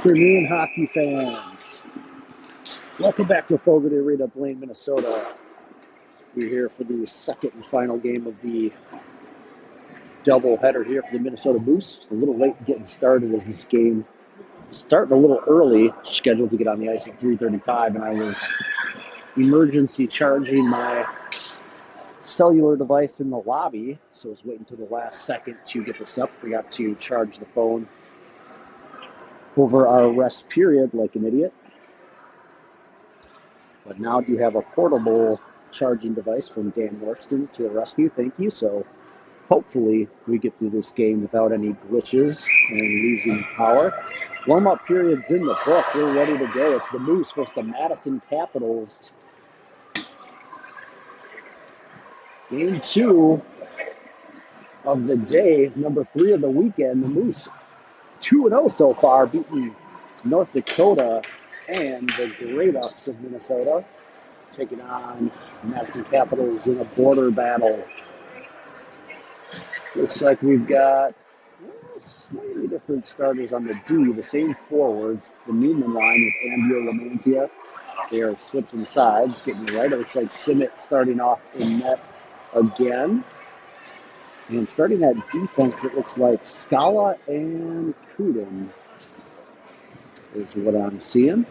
Afternoon, hockey fans. Welcome back to Fogarty Arena, Blaine, Minnesota. We're here for the second and final game of the doubleheader here for the Minnesota Moose. It's a little late getting started as this game starting a little early, scheduled to get on the ice at 3:35, and I was emergency charging my cellular device in the lobby, so I was waiting until the last second to get this up. Forgot to charge the phone over our rest period like an idiot. But now I do have a portable charging device from Dan Norston to the rescue. Thank you. So hopefully we get through this game without any glitches and losing power. Warm-up period's in the book. We're ready to go. It's the Moose versus the Madison Capitals. Game 2 of the day, number 3 of the weekend. The Moose 2-0 so far, beating North Dakota and the Great Ducks of Minnesota, taking on Madison Capitals in a border battle. Looks like we've got slightly different starters on the D, the same forwards. It's the Newman line with Ambio Lamantia. They are switching sides, getting right. It looks like Simmet starting off in net again. And starting at defense, it looks like Scala and Kudin is what I'm seeing.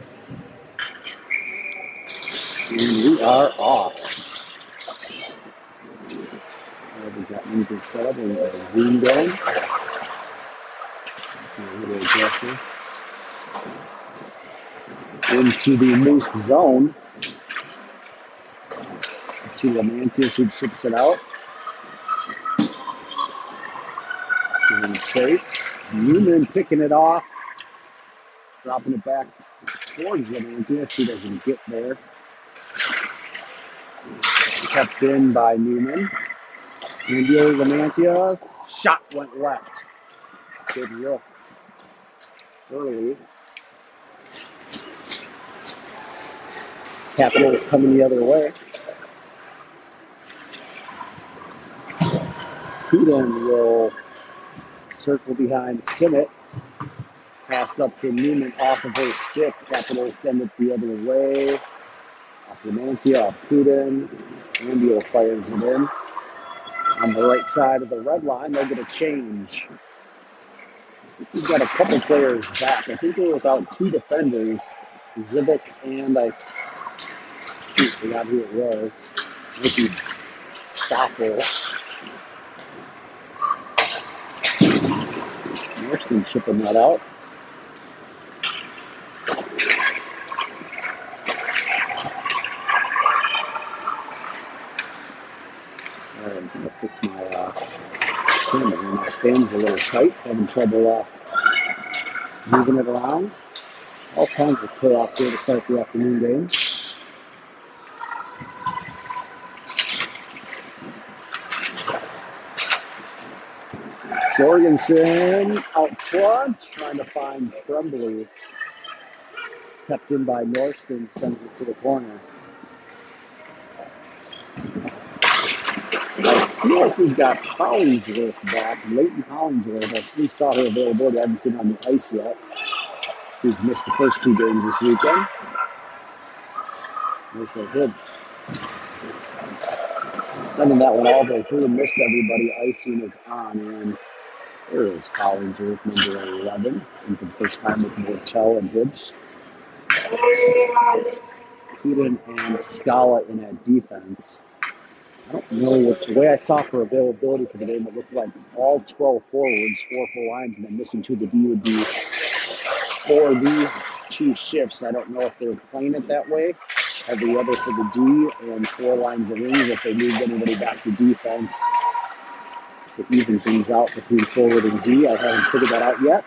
And we are off. We got anything set up and zoomed in. A little aggressive. Into the Moose zone. To Lamantius, who ships it out. And Chase. Newman picking it off. Dropping it back towards Lamantius. He doesn't get there. Kept in by Newman. Ambio Lamantius. Shot went left. Good look early. Capitals coming the other way. Kudin will circle behind Simmet. Passed up to Newman off of her stick. Capitals send it the other way. Off Lamantia, off Kudin. Ambio fires it in. On the right side of the red line, they'll get a change. We've got a couple players back. I think we're without 2 defenders. Zivic and I forgot who it was. Maybe Stoffel. Norston chipping that out. I'm going to fix my camera. My stand's a little tight. Having trouble moving it around. All kinds of chaos here to start the afternoon game. Jorgensen out front, trying to find Tremblay. Kept in by Norston, sends it to the corner. I feel like we've got Hollingsworth back, Leighton Hollingsworth. We saw her availability. I haven't seen her on the ice yet. She's missed the first 2 games this weekend. There's a hit. Sending that one all the way through. Missed everybody. Icing is on. And there is Hollingsworth, number 11. And for the first time with Mortel and Hibbs. Kudin and Scala in at defense. I don't know what the way I saw for availability for the game, it looked like all 12 forwards, 4 full lines, and then missing 2 of the D would be 4D, 2 shifts. I don't know if they're playing it that way. Every other for the D and 4 lines of wings if they moved anybody back to defense to even things out between forward and D. I haven't figured that out yet.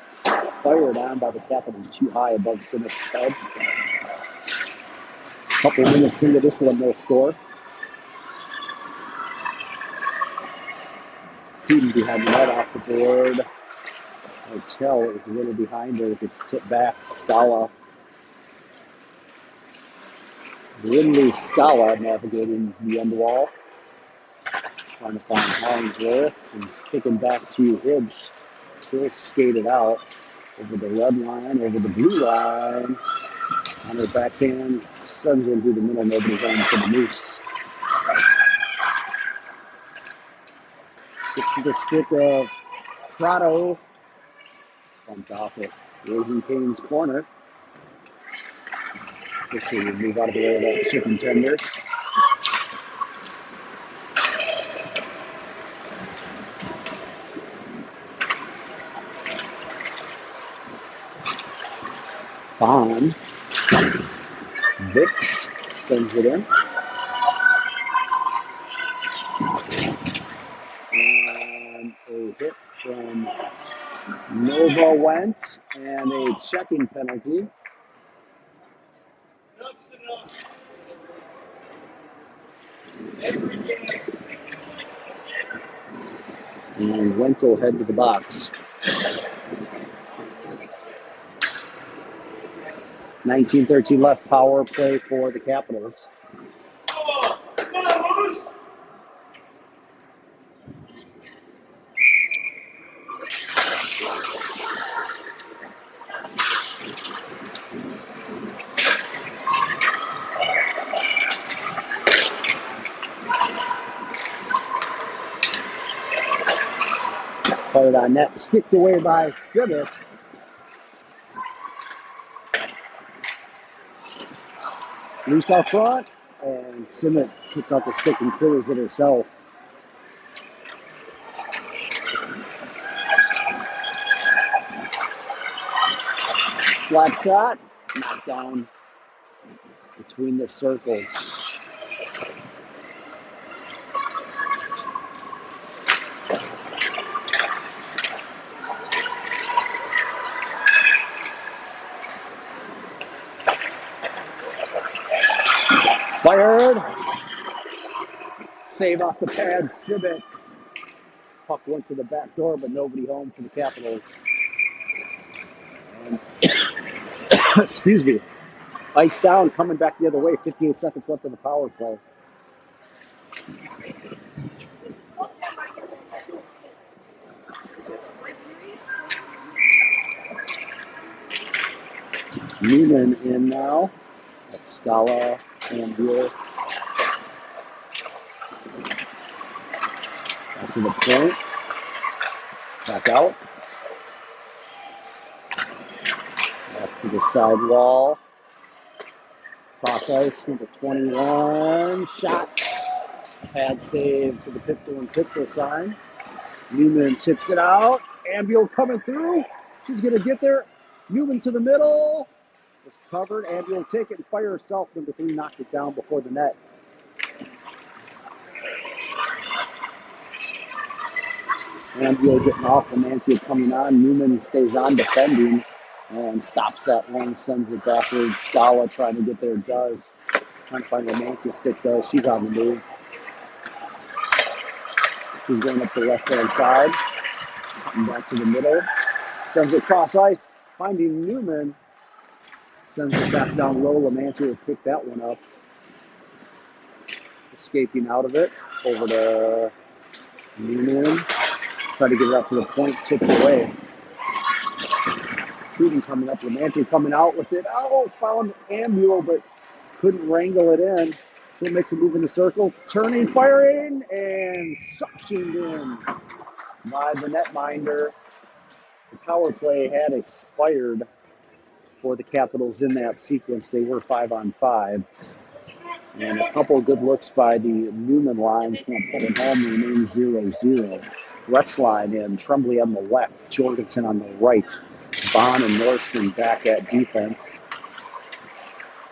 Fired on by the Capitals too high above Simmet's head. Couple minutes into this one, no score. Kudin behind the net off the board. Hotel is a little behind her. Gets tipped back. Scala. Lindley Scala navigating the end wall. Trying to find Hollingsworth. He's kicking back to Hibbs. Still skated out. over the red line, over the blue line. On her backhand, sends one through the middle, nobody home for the Moose. Gets to the stick of Prado. Bumped off it. Raising Cane's corner. Just so you move out of the way of that chicken tender. Bond. Vix sends it in. And a hit from Nova Wentz and a checking penalty. And Wentz will head to the box. 19:13 left, power play for the Capitals. Fired on net, sticked away by Sibbett. Loose out front, and Simmett puts out the stick and clears it herself. Slap shot, knocked down between the circles. Fired. Save off the pad, Sibbett. Puck went to the back door, but nobody home for the Capitals. And excuse me. Ice down, coming back the other way. 58 seconds left in the power play. Newman in now. That's Scala and Buell. Back to the point. Back out. Back to the side wall. Cross ice, number 21. Shot. Pad save to the Pitzel and Pitzel sign. Newman tips it out. Ambuel coming through. She's going to get there. Newman to the middle. It's covered. Ambuel will take it and fire herself. Number 3 knocked it down before the net. Ambuel getting off. Romancia coming on. Newman stays on defending and stops that one. Sends it backwards. Scala trying to get there. Does. Trying to find Romancia. Stick does. She's on the move. She's going up the left-hand side. Coming back to the middle. Sends it cross ice. Finding Newman. Sends it back down low. Romancia will pick that one up. Escaping out of it. Over to Newman. Try to get it up to the point. Tipped away. Cooten coming up. Romancia coming out with it. Oh, found Ambuel, but couldn't wrangle it in. So it makes a move in the circle. Turning, firing, and suctioned in by the netminder. The power play had expired for the Capitals in that sequence. They were 5-on-5. And a couple of good looks by the Newman line. Can't put it home. Remains 0-0. Rets line in. Tremblay on the left. Jorgensen on the right. Bond and Norston back at defense.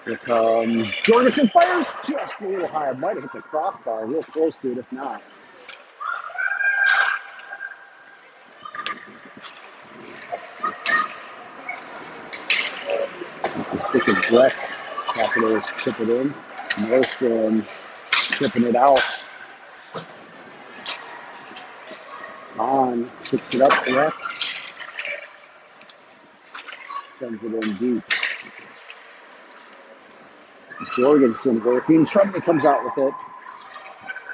Here comes Jorgensen. Fires just a little high. Might have hit the crossbar. Real close to it if not. The stick of Brett's. Capitals chip it in. Norston chipping it out. On chips it up. Brett's. Sends it in deep. Jorgensen working. Tremblay comes out with it.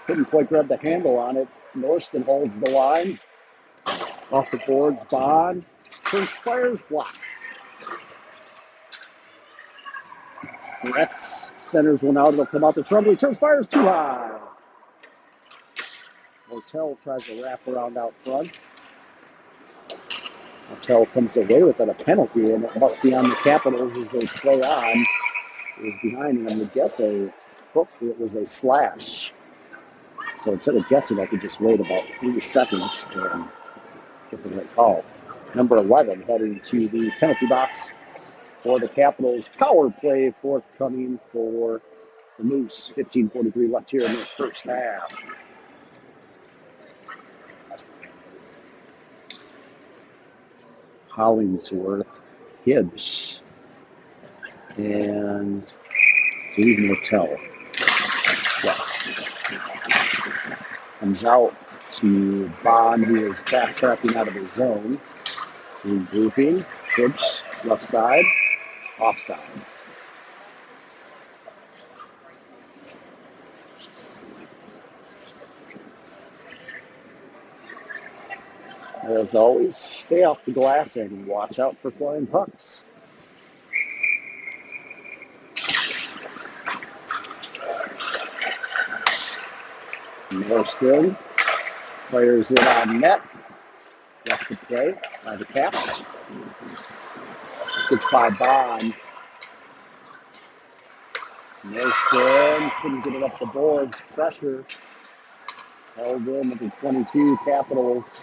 Couldn't quite grab the handle on it. Norston holds the line. Off the boards, Bond. Turns, fires, block. That's centers one out. It'll come out to Trumbull. Turns, fires, too high. Mortel tries to wrap around out front. Mortel comes away with it, a penalty, and it must be on the Capitals as they play on. It was behind, and I would guess it was a slash. So instead of guessing, I could just wait about 3 seconds and get the right call. Number 11 heading to the penalty box for the Capitals. Power play forthcoming for the Moose. 15:43 left here in the first half. Hollingsworth, Hibbs, and Steve Mortel. Yes. Comes out to Bond, who is backtracking out of his zone. Regrouping. Hibbs, left side, offside. As always, stay off the glass and watch out for flying pucks. Norriston fires it on net. Left to play by the Caps. Gets by Bond. Norriston couldn't get it up the boards. Pressure. Held in with the 22 Capitals.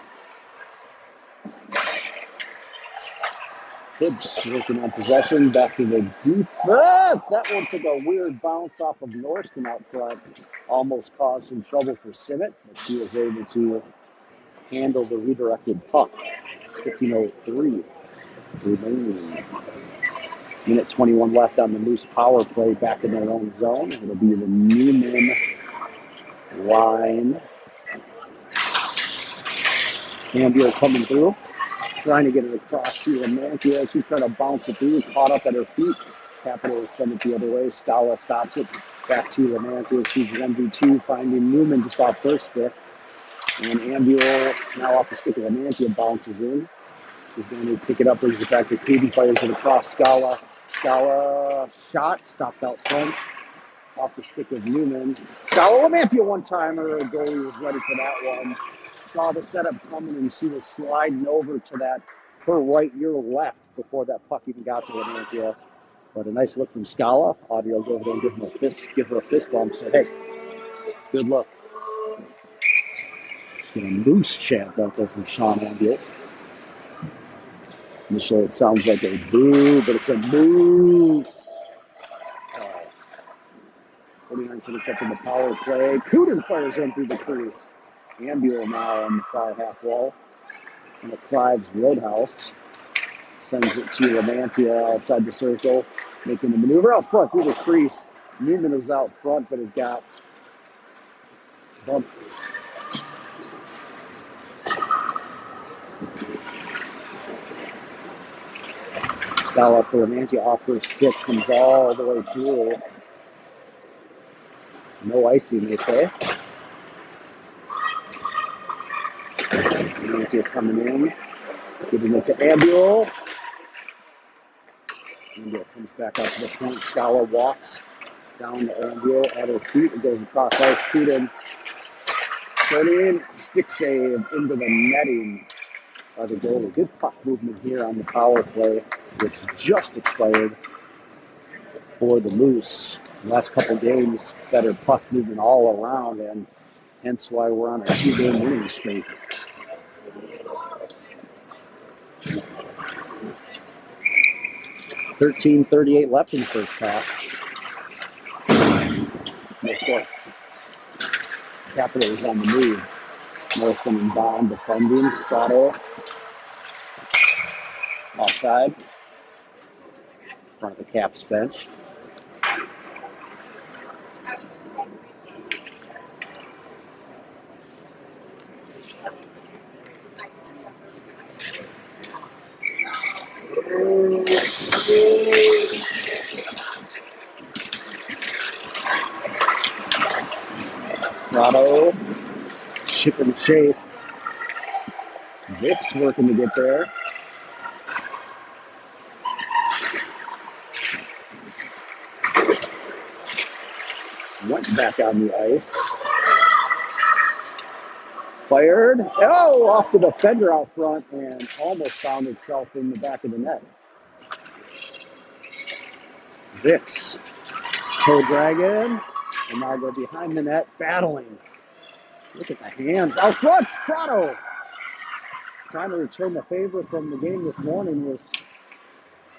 Hibbs working on possession. Back to the defense. That one took a weird bounce off of Norriston out front. Almost caused some trouble for Simmet, but she was able to handle the redirected puck. 15:03 remaining. Minute 21 left on the Moose power play back in their own zone. It'll be the Newman line. Cambio coming through, trying to get it across to Lamantia. She's trying to bounce it through, caught up at her feet. Capitals send it the other way. Scala stops it. Back to Lamantia. She's 1v2, finding Newman just off her stick. And Ambule, now off the stick of Lamantia, bounces in. She's going to pick it up, brings it back to Katie, fires it across Scala. Scala shot, stopped out front. Off the stick of Newman. Scala, Lamantia one-timer. Goalie was ready for that one. Saw the setup coming, and she was sliding over to that, her right, your left, before that puck even got to Lamantia. But a nice look from Scala. Audio, go ahead and give her a fist bump. Say, hey, good luck. Get a Moose chant out there from Sean Ambule. Initially, it sounds like a boo, but it's a Moose. 49 seconds left in the power play. Cooten fires in through the crease. Ambule now on the far half wall. And the Clive's Roadhouse sends it to Lamantia outside the circle, making the maneuver out front through the crease. Newman was out front, but it got bumped. Scala for Lamantia off her stick, comes all the way through. No icing, they say. Lamantia coming in, giving it to Ambule. Ambule comes back out to the point. Scala walks down to Ambule at her feet. It goes across ice. Cooten turning, stick save into the netting by the goalie. Good puck movement here on the power play, which just expired for the Moose. The last couple games, better puck movement all around, and hence why we're on a 2-game winning streak. .38 left in the first half. No score. Capitals on the move. Northman and Bond defending. Prado. Offside. In front of the Caps bench. Prado, chip and chase. Vic's working to get there. Went back on the ice. Fired. Oh, off the defender out front and almost found itself in the back of the net. Vicks. Toe dragon. And now go behind the net, battling. Look at the hands. Out front, Prado. Trying to return the favor from the game this morning was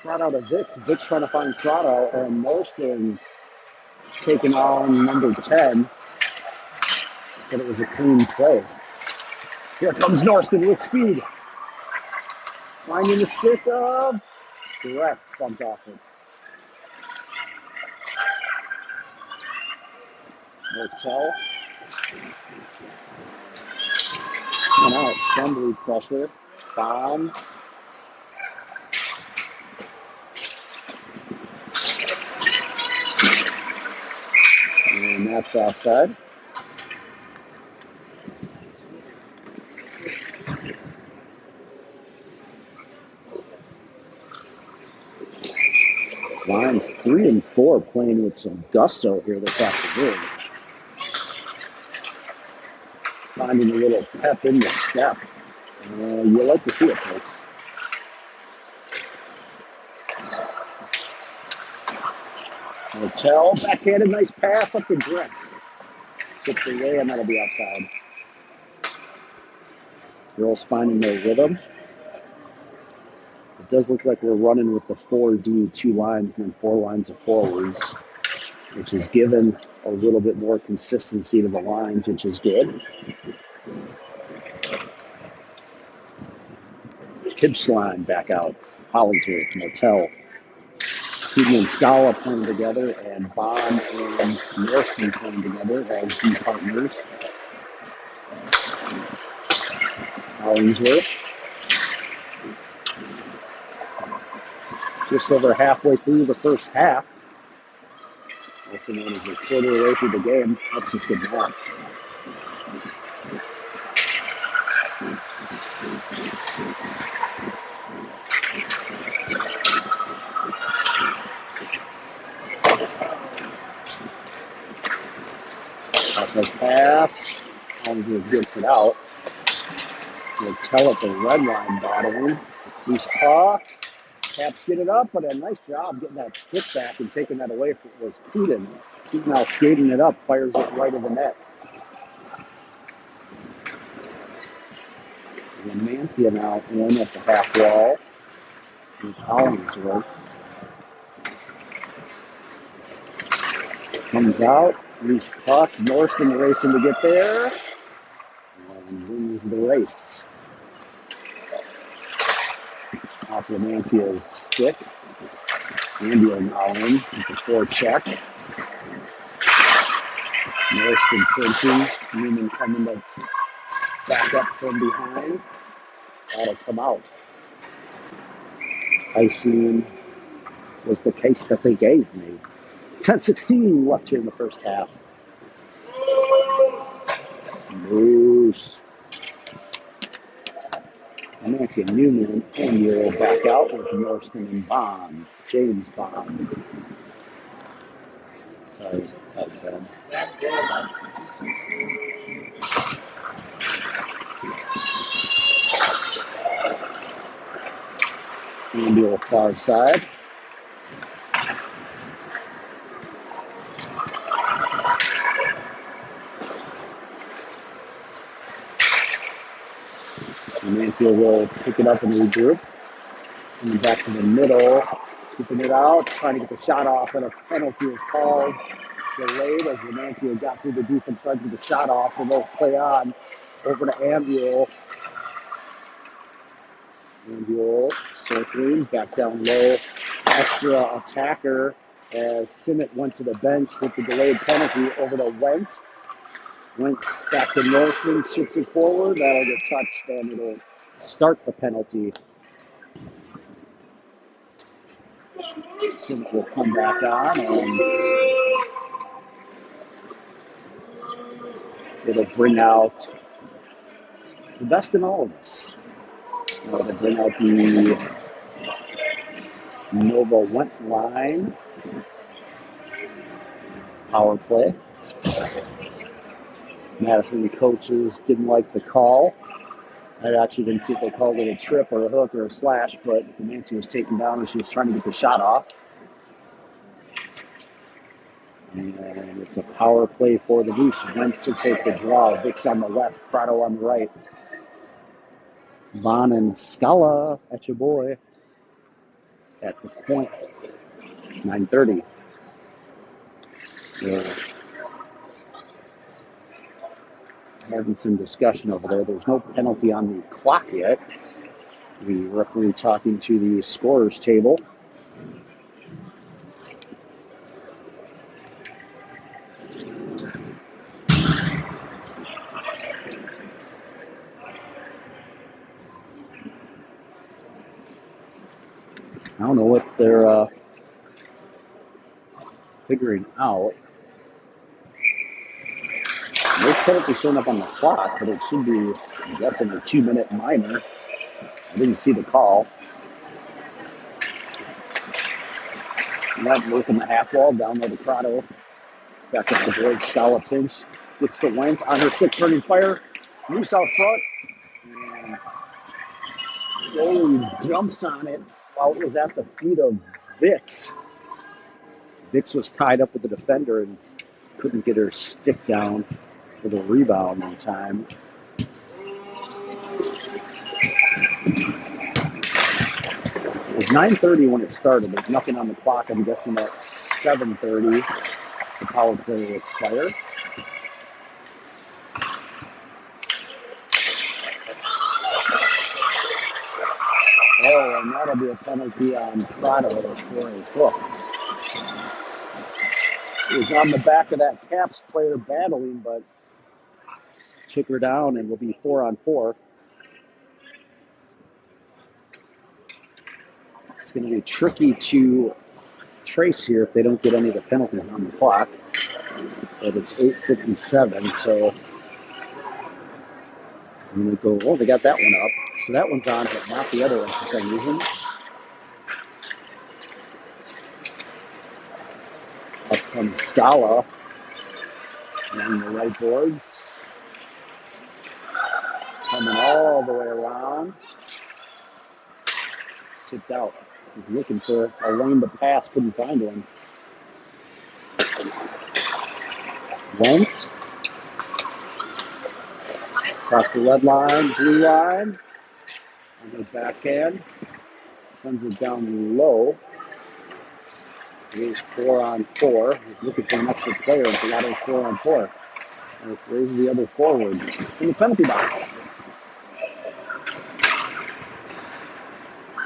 Prado to Vicks. Vicks trying to find Prado, and Norston taking on number 10. But it was a clean play. Here comes Norston with speed. Finding the stick of Gretz bumped off it. Motel. Coming out, Trembly pressure. Bomb. And that's offside. Lines 3 and 4 playing with some gusto here this afternoon. Finding a little pep in the step. You like to see it, folks. Motel, backhanded, nice pass up to Gretz. Skips away, and that'll be outside. Girls finding their rhythm. It does look like we're running with the 4D, 2 lines and then 4 lines of forwards, which has given a little bit more consistency to the lines, which is good. Hibsline back out. Hollingsworth, Motel. Keaton and Scala playing together, and Bond and Norston playing together as D partners. Hollingsworth. Just over halfway through the first half. Also known as a quarter away through the game. That's just good math. Outside pass. Hollingsworth gets it out. We'll tell it the red line battling. Loose puck. Caps get it up, but a nice job getting that stick back and taking that away from was Keaton. Keaton now skating it up, fires it right of the net. And Mantia now in at the half wall with Hollingsworth. Comes out, loose puck, Norston racing to get there, and wins the race. Off of Mantia's stick. Andy now in with the forecheck. Norston pinching, Newman coming to back up from behind. That'll come out. Icing was the case that they gave me. 10-16 left here in the first half. Moose. Nancy Newman and Euro back out with Norston and Bond. James Bond. Sorry about that. Andy far side. Nancy will pick it up and regroup. Coming back to the middle, keeping it out, trying to get the shot off, and a penalty is called. Delayed as Lamantia got through the defense, tried to get the shot off, and they'll play on over to Ambuel. Ambuel circling, back down low, extra attacker as Simmet went to the bench with the delayed penalty over to Wentz. Wentz back to Norston, shifts it forward, that'll get touched, and it'll start the penalty. Simmet will come back on, and it'll bring out the best in all of us. It'll bring out the Nova Went line. Power play. Madison coaches didn't like the call. I actually didn't see if they called it a trip or a hook or a slash, but Nancy was taken down and she was trying to get the shot off. And it's a power play for the Moose. Went to take the draw. Vicks on the left, Prado on the right. Vaughn and Scala at your boy at the point. 9:30. Yeah. Having some discussion over there. There's no penalty on the clock yet. The referee talking to the scorer's table. I don't know what they're figuring out. No penalty showing up on the clock, but it should be, I'm guessing, a 2-minute minor. I didn't see the call. Not working the half wall, down low to Prado. Back up the board, Scala pinch. Gets to Went on her stick, turning fire. Moose out front. And goalie jumps on it while it was at the feet of Vicks. Vicks was tied up with the defender and couldn't get her stick down for the rebound in time. It was 9:30 when it started. There's nothing on the clock. I'm guessing at 7:30 the power play will expire. Oh, and that'll be a penalty on Prado for a hook. It was on the back of that Caps player battling, but took her down and will be 4-on-4. It's going to be tricky to trace here if they don't get any of the penalties on the clock. But it's 8:57, so I'm going to go, oh, they got that one up. So that one's on, but not the other one for some reason. Up comes Scala along the right boards. Coming all the way around. Tipped out. He's looking for a lane to pass, couldn't find one. Went. Across the red line, blue line. On the backhand. Sends it down low. He's 4-on-4. He's looking for an extra player and forgot it was 4-on-4. And raises the other forward in the penalty box.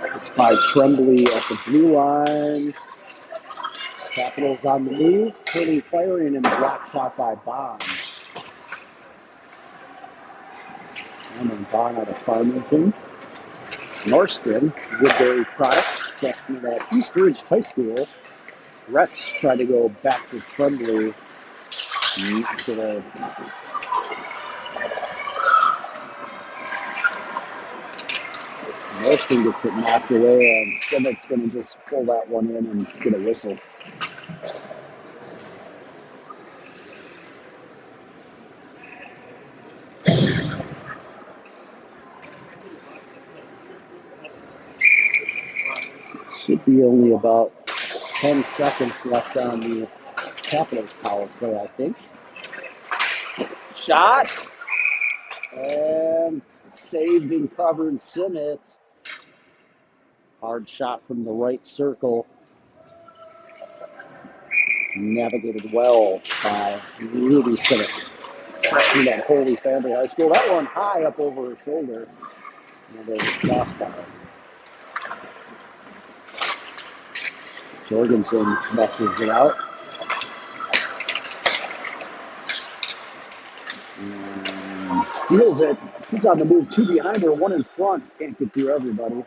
It's by Tremblay at the blue line. Capitals on the move. Turning, firing, and block shot by Bond. And then Bond out of Farmington. Norston, Woodbury product. Freshman at East Ridge High School. Rets try to go back to Tremblay. Norston gets it knocked away, and Simmett's going to just pull that one in and get a whistle. Should be only about 10 seconds left on the Capitals power play, I think. Shot. And saved and covered Simmett. Hard shot from the right circle. Navigated well by Ruby Simmett. Freshman at Holy Family High School. That one high up over her shoulder. And there's a crossbar. Jorgensen messes it out. And steals it. He's on the move. 2 behind her, 1 in front. Can't get through everybody.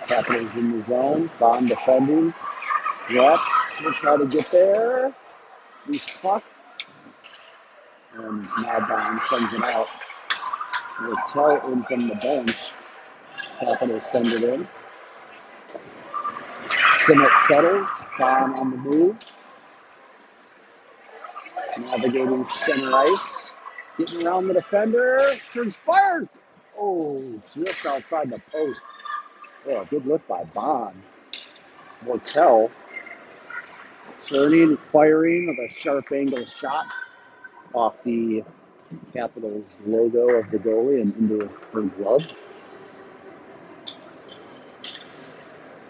Capitals in the zone. Bond defending. Rets will try to get there. Loose puck. And now Bond sends it out. Littell in from the bench. Capitals send it in. Simmett settles. Bond on the move. Navigating center ice. Getting around the defender. Turns, fires. Oh, just outside the post. Oh, good look by Bond. Littell turning, firing with a sharp angle shot off the Capitals logo of the goalie and into her glove.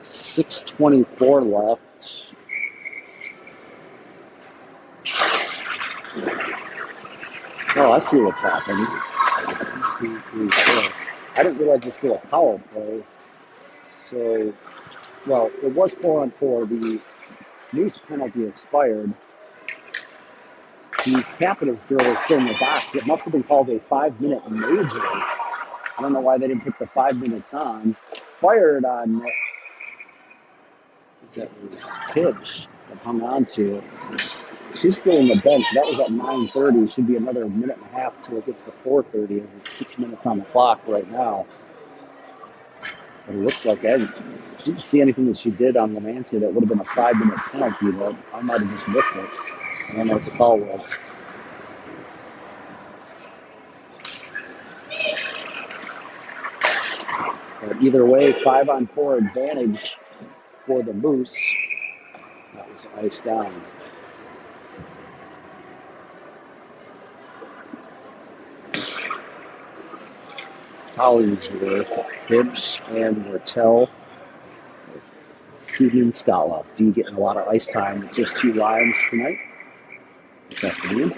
6:24 left. Oh, I see what's happening. 2, 3, 4. I didn't realize it's still a power play. So, well, it was 4-on-4. The Moose penalty expired. The Capitals girl is still in the box. It must have been called a 5-minute major. I don't know why they didn't put the 5 minutes on. Fired on that was pitch that hung on to. She's still in the bench. That was at 9:30. Should be another minute and a half till it gets to 4:30. As it's 6 minutes on the clock right now. But it looks like I didn't see anything that she did on Lamantia that would have been a 5-minute penalty, but I might have just missed it. I don't know what the call was. But either way, 5-on-4 advantage for the Moose. That was iced down. Hollingsworth, Hibbs, and Littell. Keegan Scala. D getting a lot of ice time with just 2 lines tonight. This afternoon.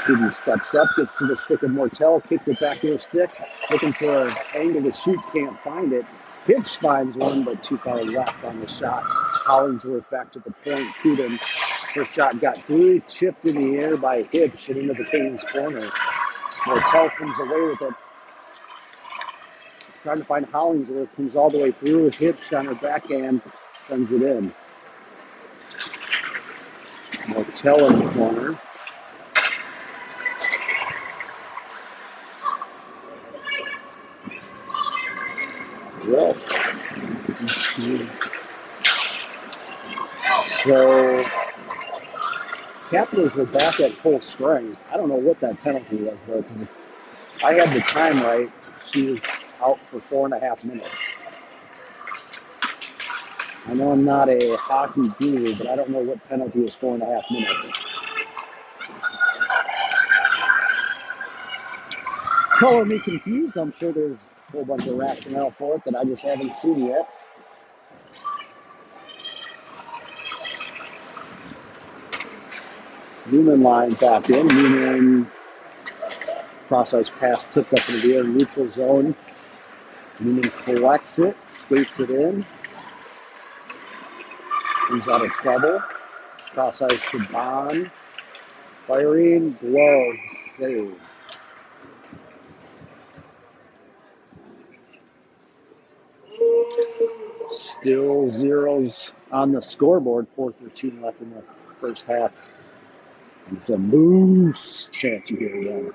Keegan steps up, gets to the stick of Mortel, kicks it back to her stick, looking for an angle to shoot, can't find it. Hibbs finds one, but too far left on the shot. Hollingsworth back to the point. Keaton, her shot got through, chipped in the air by Hibbs and into the Canes corner. Mortel comes away with it. Trying to find Hollingsworth, comes all the way through. Hibbs on her backhand, sends it in. Mortel in the corner. Well, so Capitals were back at full strength. I don't know what that penalty was, though, because if I had the time right, she was out for 4.5 minutes. I know I'm not a hockey guru, but I don't know what penalty is 4.5 minutes. Color me confused. I'm sure there's a whole bunch of rationale for it that I just haven't seen yet. Newman line back in. Newman cross-ice pass tipped up into the air, neutral zone. Newman collects it, skates it in. He's out of trouble. Cross-ice to Bond. Firing, glove, save. Still zeros on the scoreboard. 4:13 left in the first half. And it's a Moose chant you hear again.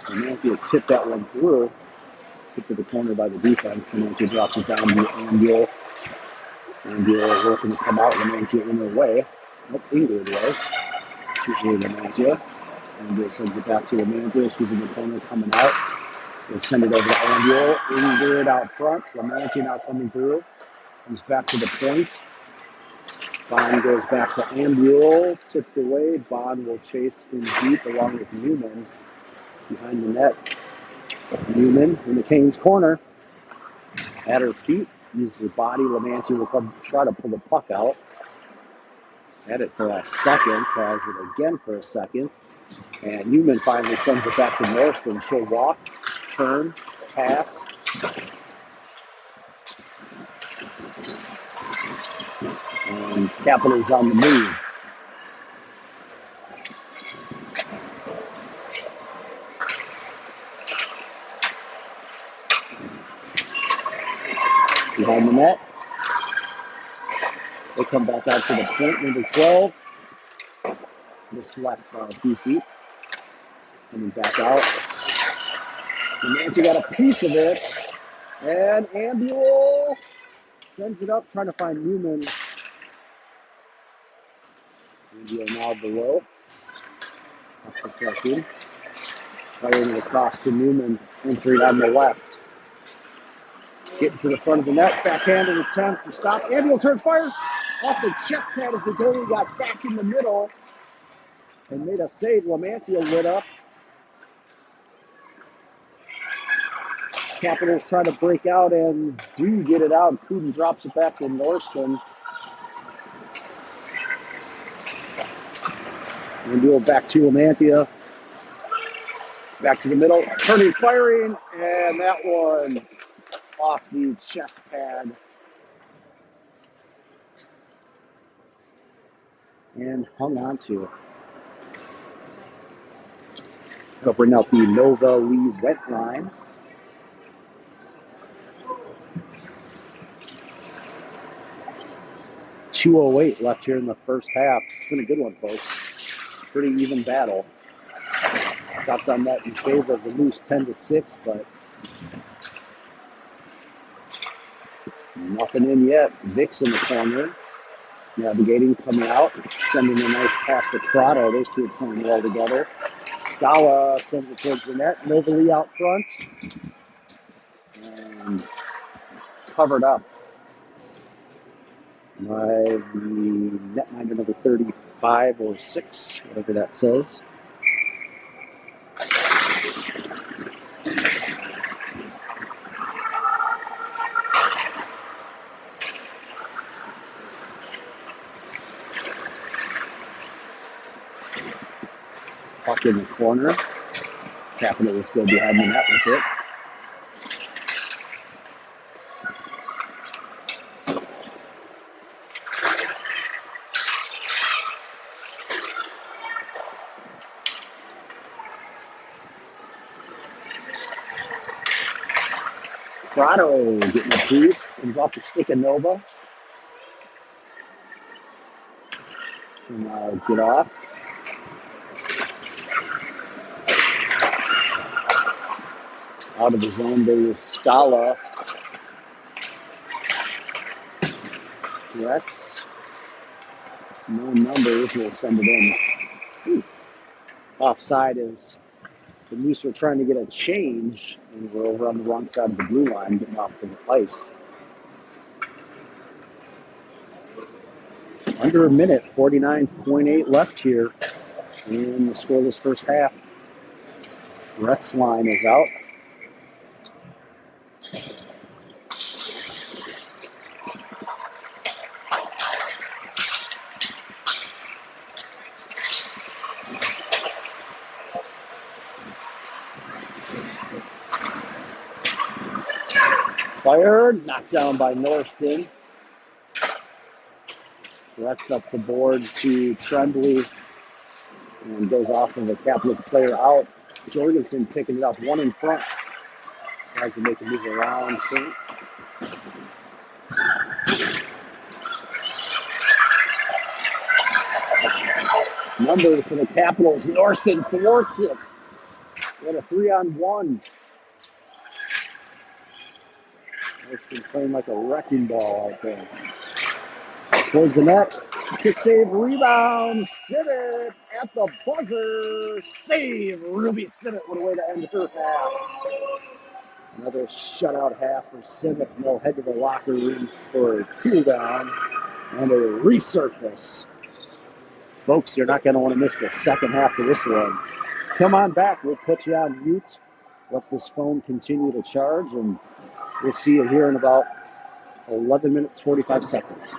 Lamantia tipped that one through. Hit to the corner by the defense. Lamantia drops it down to Ambuel. Ambuel working to come out. Lamantia in her way. Nope, Ingrid was. Usually Lamantia. Ambuel sends it back to Lamantia. She's in the corner coming out. They'll send it over to Ambuel. Ingrid out front. Lamantia now coming through. Comes back to the point. Bond goes back to Ambuel. Tipped away. Bond will chase in deep along with Newman. Behind the net. Newman in the Canes corner. At her feet. Uses her body. Lamantia will come try to pull the puck out. Had it for a second. Has it again for a second. And Newman finally sends it back to Norriston. She'll walk, turn, pass. And Capitals on the move. Behind the net. They come back out to the point, number 12. This left few feet. Coming back out. And Nancy got a piece of it. And Ambule sends it up, trying to find Newman. Ambule now below. Protected. Firing it across to Newman, entering on the left. Getting to the front of the net, backhanded attempt to stop. Ambule turns, fires off the chest pad as the goalie got back in the middle and made a save. Lamantia lit up. Capitals try to break out and do get it out. Putin drops it back to Norston. Ambule back to Lamantia. Back to the middle, turning, firing, and that one off the chest pad. And hung on to it. They'll bring out the Nova Lee wet line. .208 left here in the first half. It's been a good one, folks. Pretty even battle. Shots on net in favor of the Moose 10-6, but nothing in yet. Vic's in the corner. Navigating, coming out, sending a nice pass to Prado. Those two are playing well together. Scala sends it towards the net. Novali out front. And covered up by the netminder number 35 or 6, whatever that says. Puck in the corner. Capitals go behind the net with it. Prado getting a piece. Comes off the stick of Nova. And get off. Out of the zone, there's Scala. Rex. No numbers. We'll send it in. Ooh. Offside is the Moose are trying to get a change, and we're over on the wrong side of the blue line, getting off the ice. Under a minute, 49.8 left here in the scoreless first half. Rhett's line is out. Fired, knocked down by Norston. Rhett's up the board to Tremblay and goes off of a Capitals player out. Jorgensen picking it up, one in front. Tries to make a move around. Numbers for the Capitals. Norston thwarts it. We had a 3-on-1. Norston playing like a wrecking ball out there. Towards the net. Kick save, rebound. Simmett at the buzzer. Save. Ruby Simmett. What a way to end her half. Another shutout half for Simmett. They'll head to the locker room for a cool down and a resurface. Folks, you're not going to want to miss the second half of this one. Come on back. We'll put you on mute. Let this phone continue to charge, and we'll see you here in about 11 minutes, 45 seconds.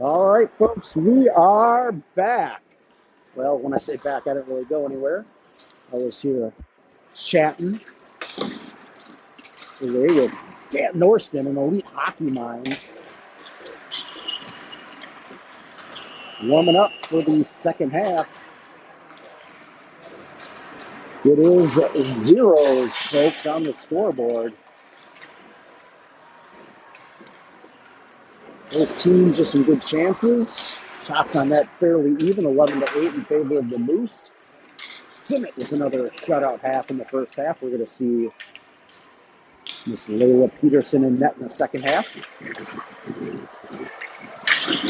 All right, folks, we are back. Well, when I say back, I didn't really go anywhere. I was here chatting away with Dan Norston, an elite hockey mind, warming up for the second half. It is zeros, folks, on the scoreboard. Both teams just some good chances. Shots on net fairly even, 11-8 in favor of the Moose. Simmett with another shutout half in the first half. We're going to see Miss Layla Peterson in net in the second half.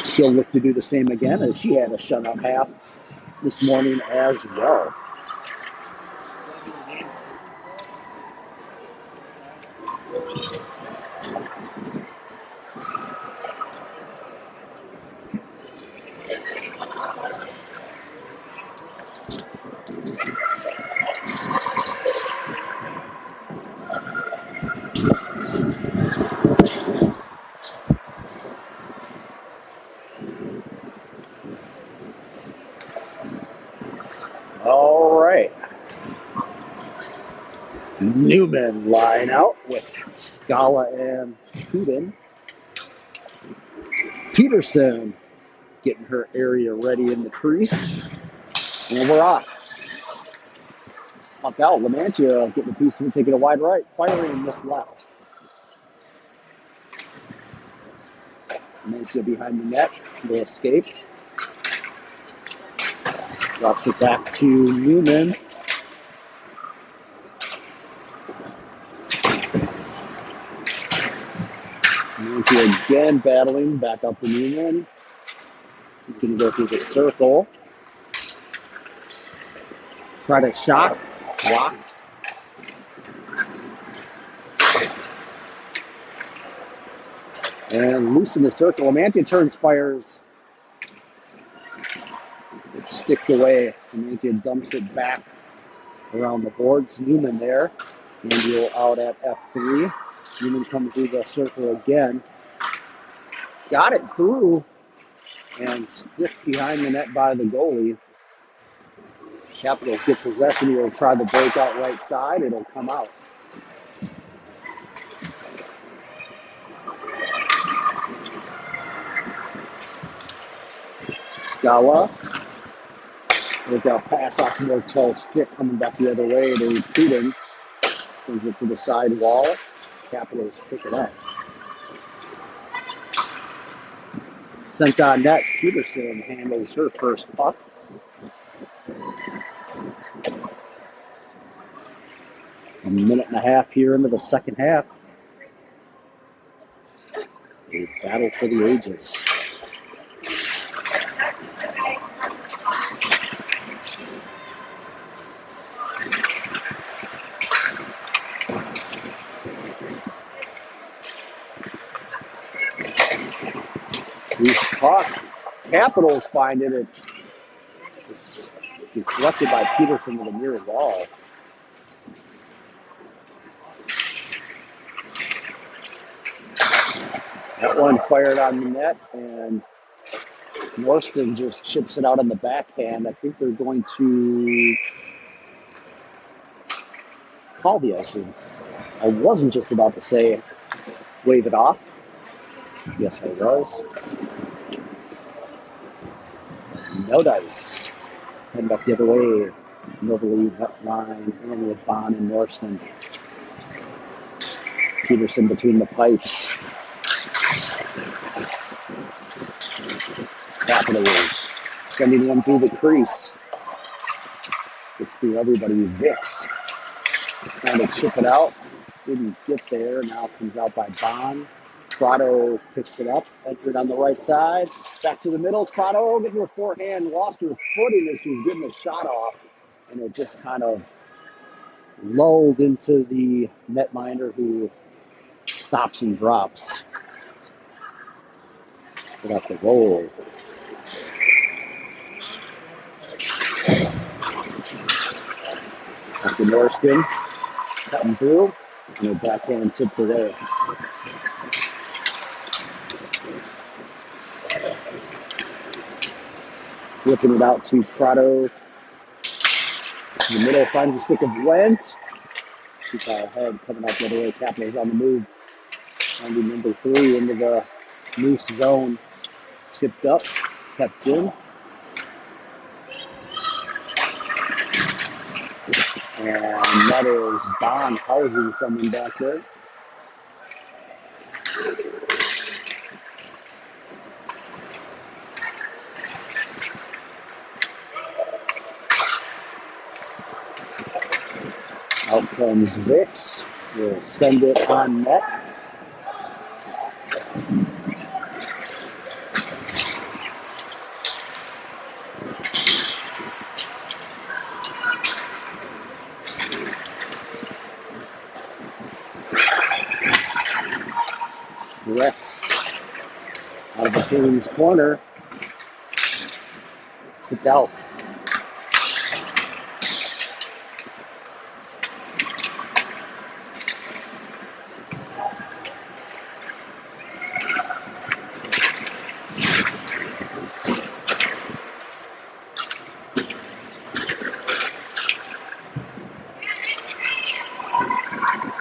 She'll look to do the same again, as she had a shutout half this morning as well. All right. Newman line out with Scala and Putin. Peterson getting her area ready in the crease. And we're off. Puck out. Lamantia getting a piece to taking a wide right. Firing this left. Lamantia behind the net. They escape. Drops it back to Newman. Lamantia again battling back up to Newman. He's going to go through the circle. Try to shot. Blocked. And loose in the circle. Lamantia turns, fires. It's sticked away. Lamantia dumps it back around the boards. Newman there. Angel out at F3. Newman comes through the circle again. Got it through. And stiffed behind the net by the goalie. Capitals get possession. He'll try the breakout right side. It'll come out. Scala. Breakout pass off Mortel stick coming back the other way to Putin. Sends it to the side wall. Capitals pick it up. Sent on net. Peterson handles her first puck. A minute and a half here into the second half. A battle for the ages. Loose puck. Capitals find it. It's deflected by Peterson to the near wall. That one fired on the net, and Norston just chips it out on the backhand. I think they're going to call the icing. I wasn't just about to say wave it off. Yes, I was. No dice. Heading back the other way. Novelly, line, in with Bond and Norston. Peterson between the pipes. Capitals sending one through the crease. Gets through everybody. Vicks trying to chip it out. Didn't get there. Now comes out by Bond. Prado picks it up. Entered on the right side. Back to the middle. Prado getting her forehand. Lost her footing as she was getting the shot off. And it just kind of lulled into the netminder, who stops and drops. So that's the roll. After Norston cutting through, and the backhand tipped away. Whipping it out to Prado. In the middle, finds a stick of Wentz. Too far ahead, coming out the other way. Capitals on the move. Finding number 3 into the loose zone. Tipped up, kept in. And that is Bond housing someone back there. Out comes Vicks. We'll send it on net. Retz out of the Queen's corner. Tipped out.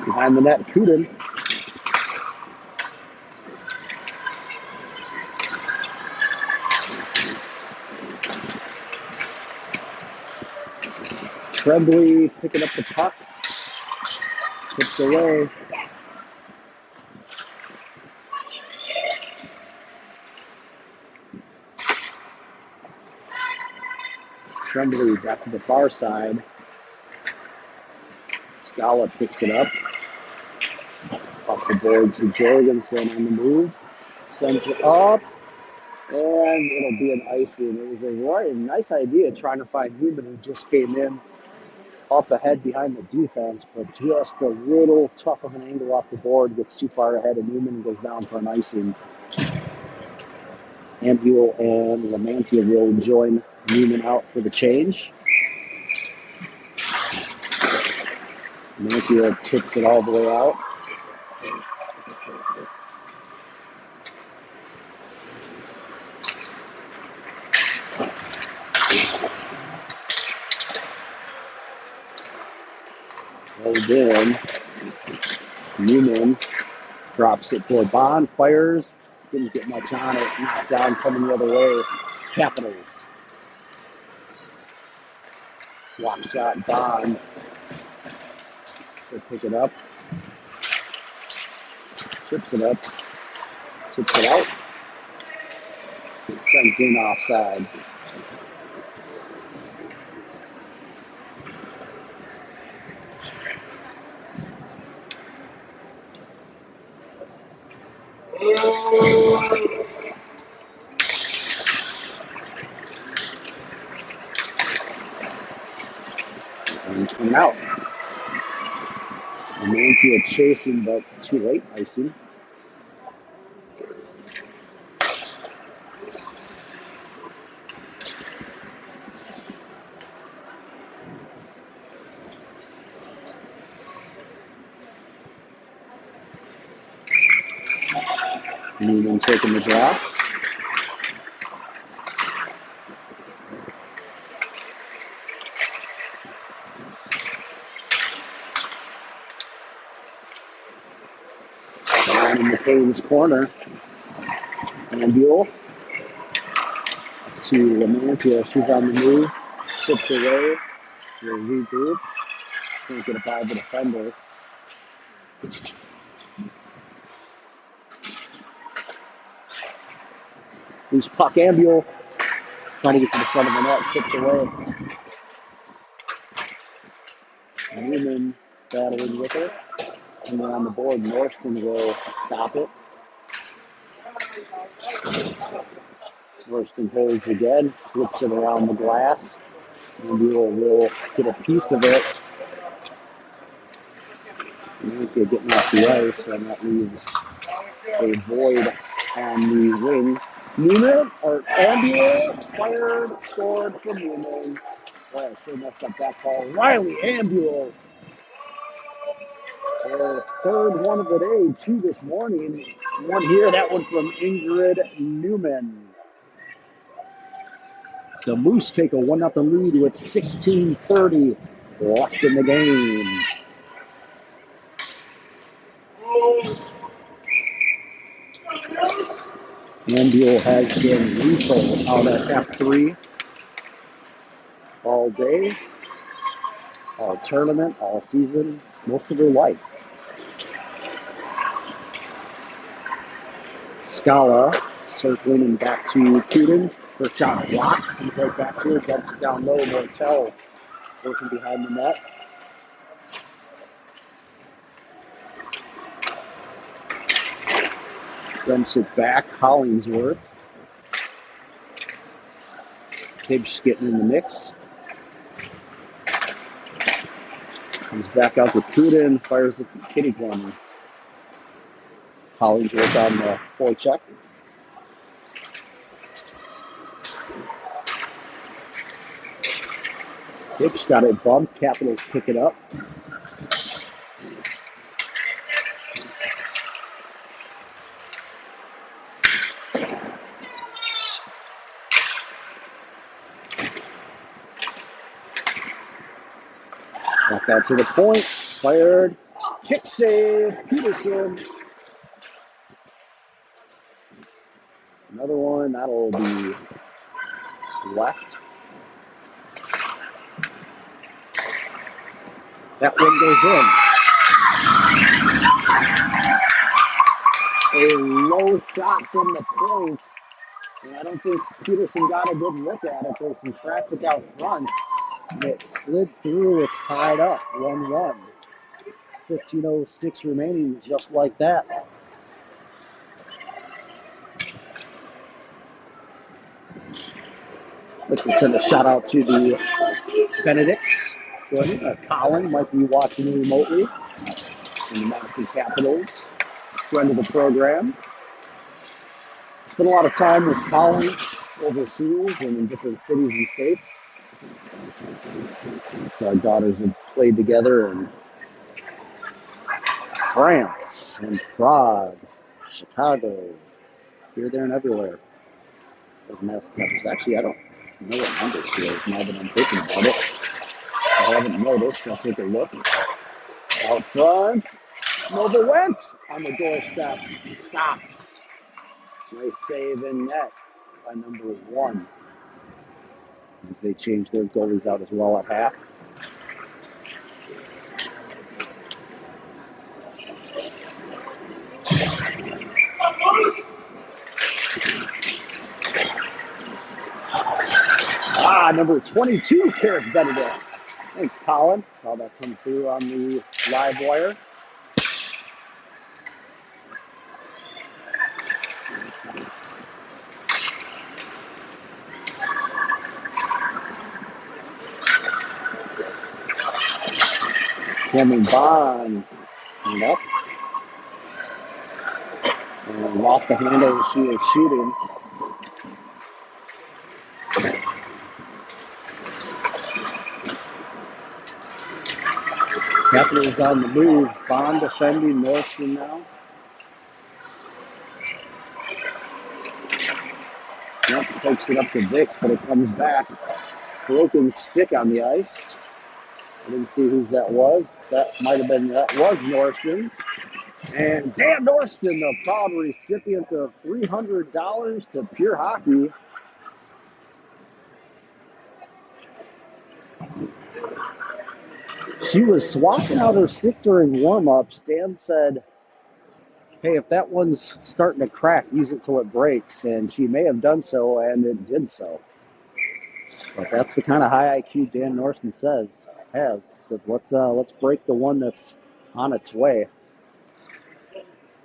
Behind the net, Kuden. Tremblay picking up the puck. Tipped away. Tremblay back to the far side. Scala picks it up. Off the board to Jorgensen on the move. Sends it up. And it'll be an icing. It was a nice idea trying to find Newman, who just came in up ahead behind the defense, but just a little tough of an angle off the board. Gets too far ahead, and Newman goes down for an icing. Ambule and Lamantia will join Newman out for the change. Lamantia tips it all the way out. Rolled in. Newman drops it for Bond. Fires. Didn't get much on it. Knocked down, coming the other way. Capitals. Block shot, Bond. He'll pick it up. Chips it up. Chips it out. Sent in offside. And coming out. Lamantia chasing, but too late, icing. Newman taking the draw. Down in McCain's corner. Ambule to Lamantia. She's on the move. Tipped away. We'll regroup. Can't get it by the defender. Loose puck, Ambule. Trying to get to the front of the net. Tipped away. Newman battling with it. And then on the board, Norston will stop it. Norston holds again, flips it around the glass. Ambule will get a piece of it. Nancy getting off the ice, and that leaves a void on the wing. Newman, or Ambule, fired, scored from Newman. Boy, I sure messed up that call. Riley Ambule. Their third one of the day, 2 this morning. One here, that one from Ingrid Newman. The Moose take a 1-0 lead with 16:30 left in the game. Anvil has been lethal out at F3 all day, all tournament, all season, most of her life. Scala circling and back to Putin. First shot blocked. Comes right back to her. Dumps it down low. Mortel working behind the net. Dumps it back. Hollingsworth. Tibbs getting in the mix. Comes back out to Putin. Fires it to the kitty corner. Hollingsworth on the forecheck. Tibbs got it bumped. Capitals pick it up. Back out to the point. Fired. Kick save. Peterson. Another one. That'll be left. That one goes in. A low shot from the point. And I don't think Peterson got a good look at it. There's some traffic out front. And it slid through. It's tied up. 1-1. 15:06 remaining, just like that. Let's send a shout out to the Benedicts. Colin might be watching remotely in the Madison Capitals. Friend of the program. Spent a lot of time with Colin overseas and in different cities and states. So our daughters have played together in France and Prague, Chicago, here, there, and everywhere. Madison Capitals. Actually, I don't know what number she is now that I'm thinking about it. I haven't noticed. I'll take a look. Out front. Nova went on the doorstep. Stopped. Nice save in net by number 1. As they changed their goalies out as well at half. Number 22, Karis Benedict. Thanks, Colin. Saw that come through on the live wire. Cameron Bond coming up. And lost the handle as she was shooting. Capitals on the move. Bond defending Northson now. Yep, pokes it up to Dix, but it comes back. Broken stick on the ice. I didn't see whose that was. That was Northson's. And Dan Northson, the proud recipient of $300 to Pure Hockey. She was swapping out her stick during warm-ups. Dan said, hey, if that one's starting to crack, use it till it breaks. And she may have done so, and it did so. But that's the kind of high IQ Dan Northson has. Said, let's break the one that's on its way.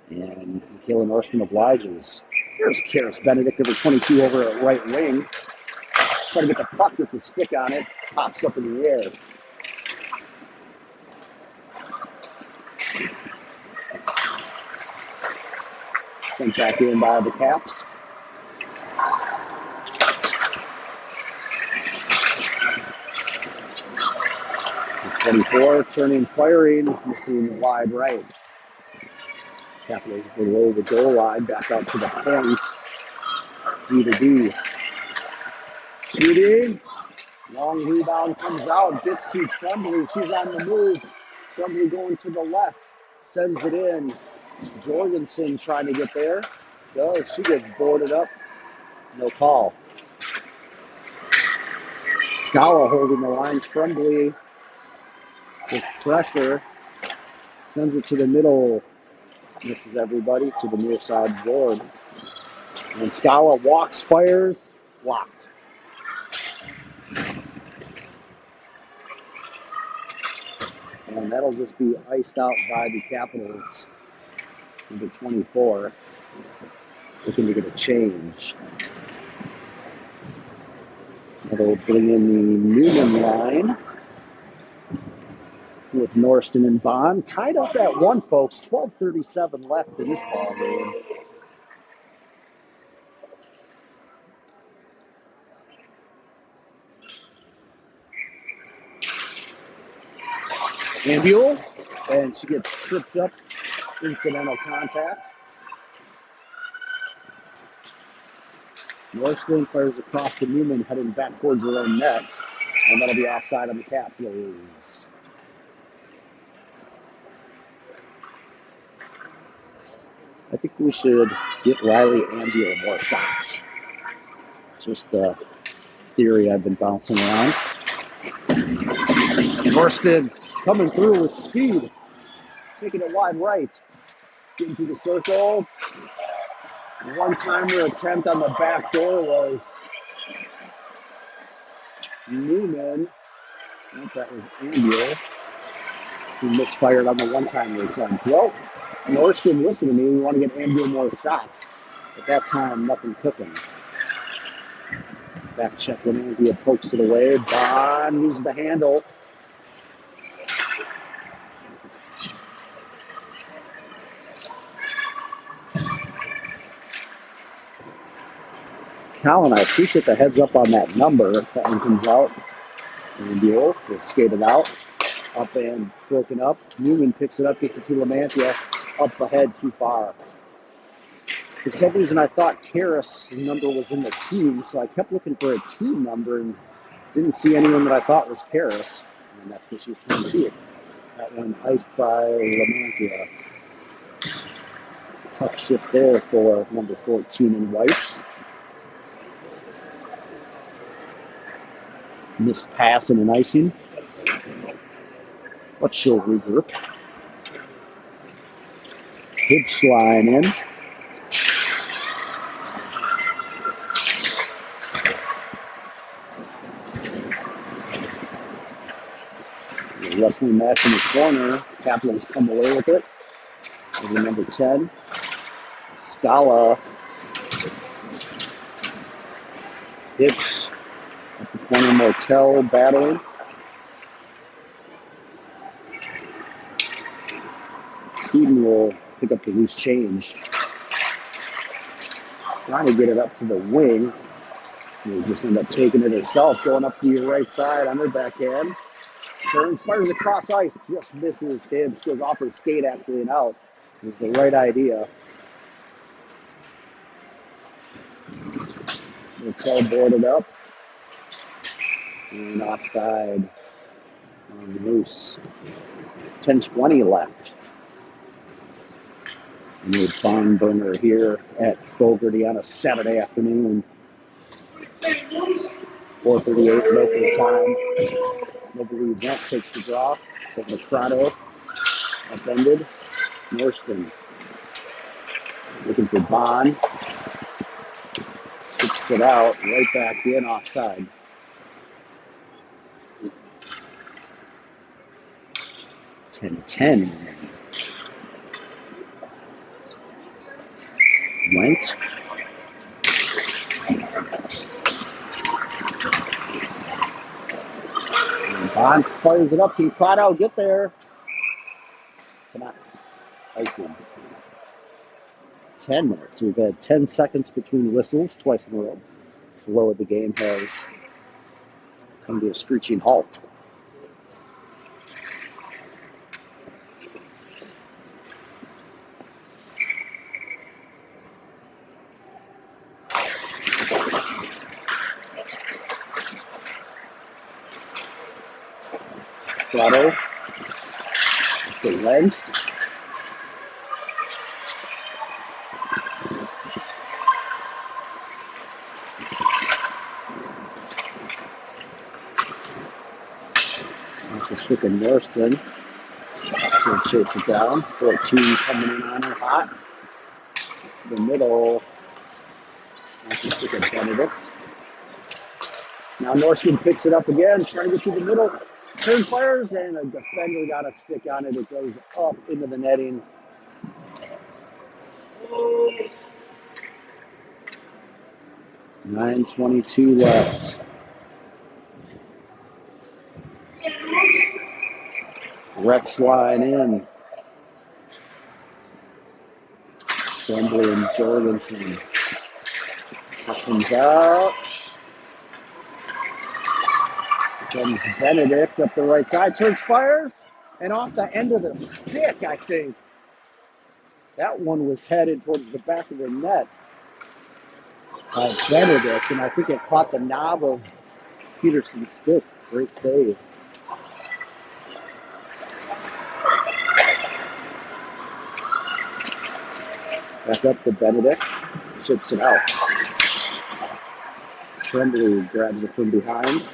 And Kayla Northson obliges. Here's Karis Benedict, number 22, over at right wing. Trying to get the puck, gets a stick on it, pops up in the air. Sent back in by the Caps. The 24, turning, firing, missing the wide right. Capitals below the goal line, back out to the point. D to D. Shooting. Long rebound comes out. Gets to Tremblay. She's on the move. Tremblay going to the left. Sends it in. Jorgensen trying to get there. Does. She gets boarded up. No call. Scala holding the line. Tremblay with pressure. Sends it to the middle. Misses everybody to the near side board. And Scala walks, fires, blocked. And that'll just be iced out by the Capitals. Number 24. Looking to get a change. That'll bring in the Newman line with Norston and Bond. Tied up at 1, folks. 12:37 left in this ball game. Ambule, and she gets tripped up. Incidental contact. Norston fires across the Newman, heading back towards her own net. And that'll be offside on the Capitals. I think we should get Riley Ambule more shots. Just the theory I've been bouncing around. Norston coming through with speed. Taking it wide right. Getting through the circle. One-timer attempt on the back door was Newman. I think that was Ambule, who misfired on the one-timer attempt. Well, Norston, listen to me. We want to get Ambule more shots. At that time, nothing cooking. Back check when Anzia pokes it away. Bond uses the handle. Colin, I appreciate the heads up on that number. That one comes out. Ambule will skate it out. Up and broken up. Newman picks it up, gets it to Lamantia. Up ahead, too far. For some reason, I thought Karras' number was in the team, so I kept looking for a team number and didn't see anyone that I thought was Karras. And that's what she was trying to see. That one iced by Lamantia. Tough shift there for number 14 in white. Missed pass and an icing. But she'll regroup. Hitch line in. The wrestling match in the corner. Capitals come away with it. Over number 10. Scala. Hitch. At the corner, Mortel battling. Eden will pick up the loose change. Trying to get it up to the wing. She'll just end up taking it herself, going up to your right side on her backhand. Turns, fires across ice, just misses him. She goes off her skate actually and out. It was the right idea. Mortel boarded up. And offside on loose. 10:20 left. New barn burner here at Fogarty on a Saturday afternoon. 4:38 local time. Nobody event takes the draw. So Mastrado upended. Norston looking for Bond. Kicks it out, right back in offside. Ten. Went. And Bond fires it up. Can Prado get there? Cannot. Icing. 10 minutes. We've had 10 seconds between whistles twice in a row. The flow of the game has come to a screeching halt. Grotto. The lens. Off the stick of Northland. She'll chase it down. 14 coming in on her hot. To the middle. Off the stick of Benedict. Now Northland picks it up again, trying to get through the middle. Turn fires, and a defender got a stick on it. It goes up into the netting. $9:22 left. Rhett's line in. Tremblay and Jorgensen. Comes out. Comes Benedict up the right side. Turns, fires, and off the end of the stick, I think. That one was headed towards the back of the net by Benedict, and I think it caught the knob of Peterson's stick. Great save. Back up to Benedict. Chips it out. Tremblay grabs it from behind.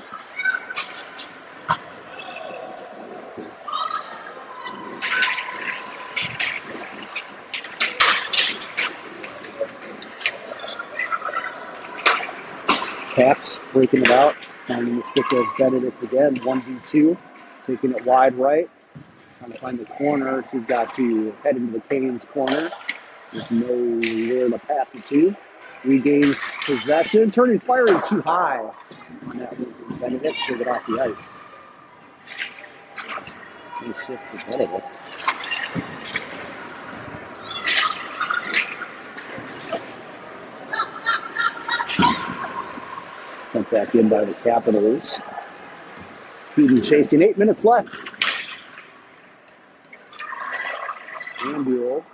Caps breaking it out. Finding the stick of Benedict again. 1v2. Taking it wide right. Trying to find the corner. She's got to head into the Canes corner. There's nowhere to pass it to. Regains possession. Turning, firing too high on that one. Benedict should get off the ice. Nice shift for Benedict. Sent back in by the Capitals. Keaton chasing. 8 minutes left. Ambule.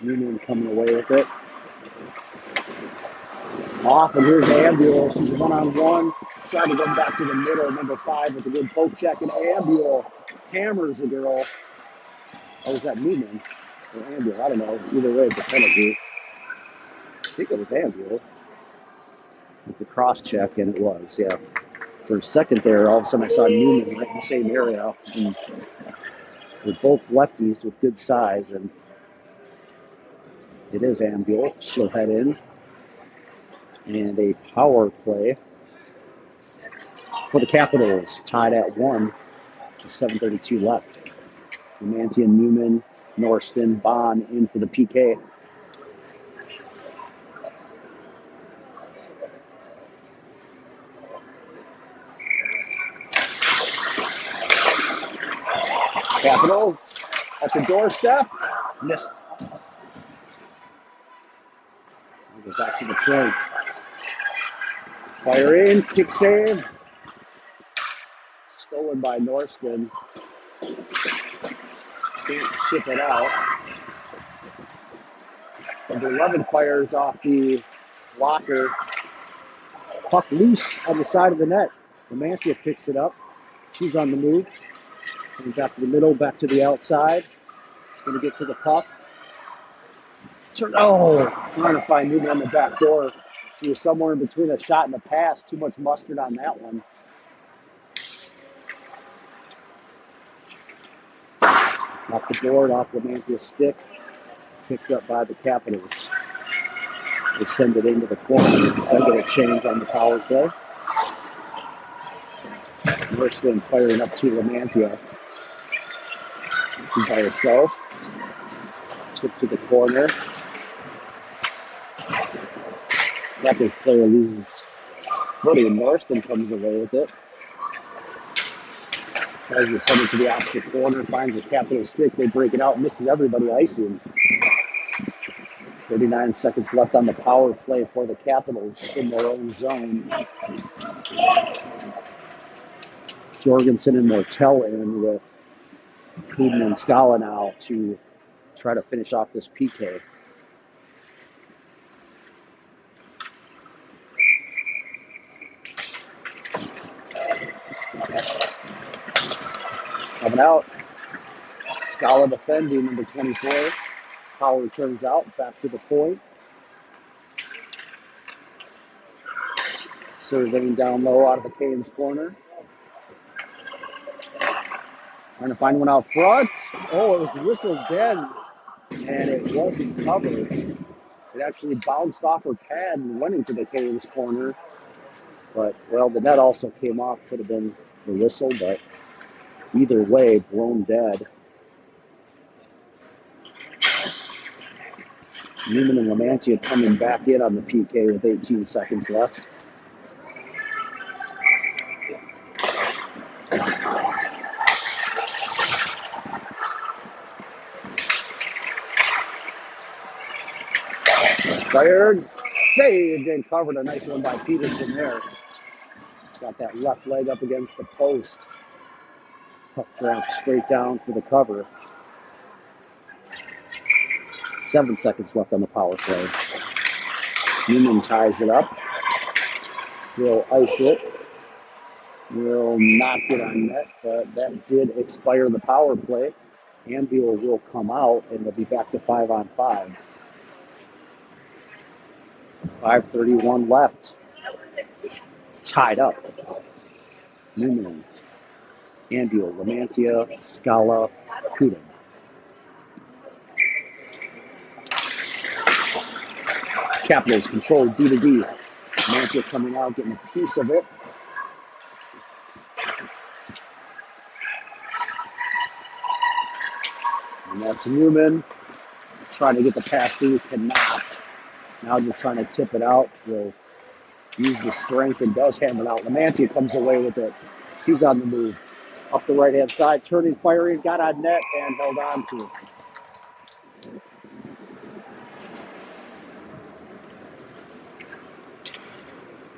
Union coming away with it. Off, and here's Ambule. She's one-on-one. Trying to go back to the middle. Number 5 with a good poke check. And Ambule hammers the girl. Oh, was that Newman or Ambule? I don't know. Either way, it's a penalty. I think it was Ambule with the cross check, and it was, yeah. For a second there, all of a sudden I saw Newman right in the same area. And they're both lefties with good size, and it is Ambule. She'll head in. And a power play for the Capitals, tied at 1 with 7:32 left. Romantian, Newman, Norston, Bond in for the PK. Capitals at the doorstep. Missed. We'll go back to the point. Fire in, kick save. Stolen by Norston. Can't ship it out. Number 11 fires off the blocker. Puck loose on the side of the net. Romantia picks it up. She's on the move. Comes back to the middle, back to the outside. Going to get to the puck. Trying to find Newman on the back door. She was somewhere in between a shot and a pass. Too much mustard on that one. Off the board, off Romantia's stick. Picked up by the Capitals. They send it into the corner. They get a change on the power play. Northland firing up to Romantia. She's by herself. Tip to the corner. Capitals player loses footing. Northland comes away with it. Tries to send it to the opposite corner. Finds the Capitals stick. They break it out. Misses everybody icing. 39 seconds left on the power play for the Capitals in their own zone. Jorgensen and Mortel in with Kuden and Scala now to try to finish off this PK. Coming out. Scala defending, number 24. Power turns out, back to the point. Surveying down low out of the Canes corner. Trying to find one out front. Oh, it was whistled dead, and it wasn't covered. It actually bounced off her pad and went into the Canes corner. But, well, the net also came off. Could have been the whistle, but either way, blown dead. Newman and Lamantia coming back in on the PK with 18 seconds left. Fired, saved, and covered. A nice one by Peterson there. Got that left leg up against the post. Puck dropped straight down for the cover. 7 seconds left on the power play. Newman ties it up. He'll ice it. Will not get on net, but that did expire the power play. Anvil will come out, and they'll be back to 5-on-5. 5:31 left. Tied up. Newman, Anvil, Lamantia, Scala, Kudin. Capitals control D to D. Lamantia coming out, getting a piece of it. And that's Newman trying to get the pass through, cannot. Now just trying to tip it out. Will use the strength and does hand it out. Lamantia comes away with it. She's on the move. Up the right-hand side, turning, firing, got on net, and held on to it.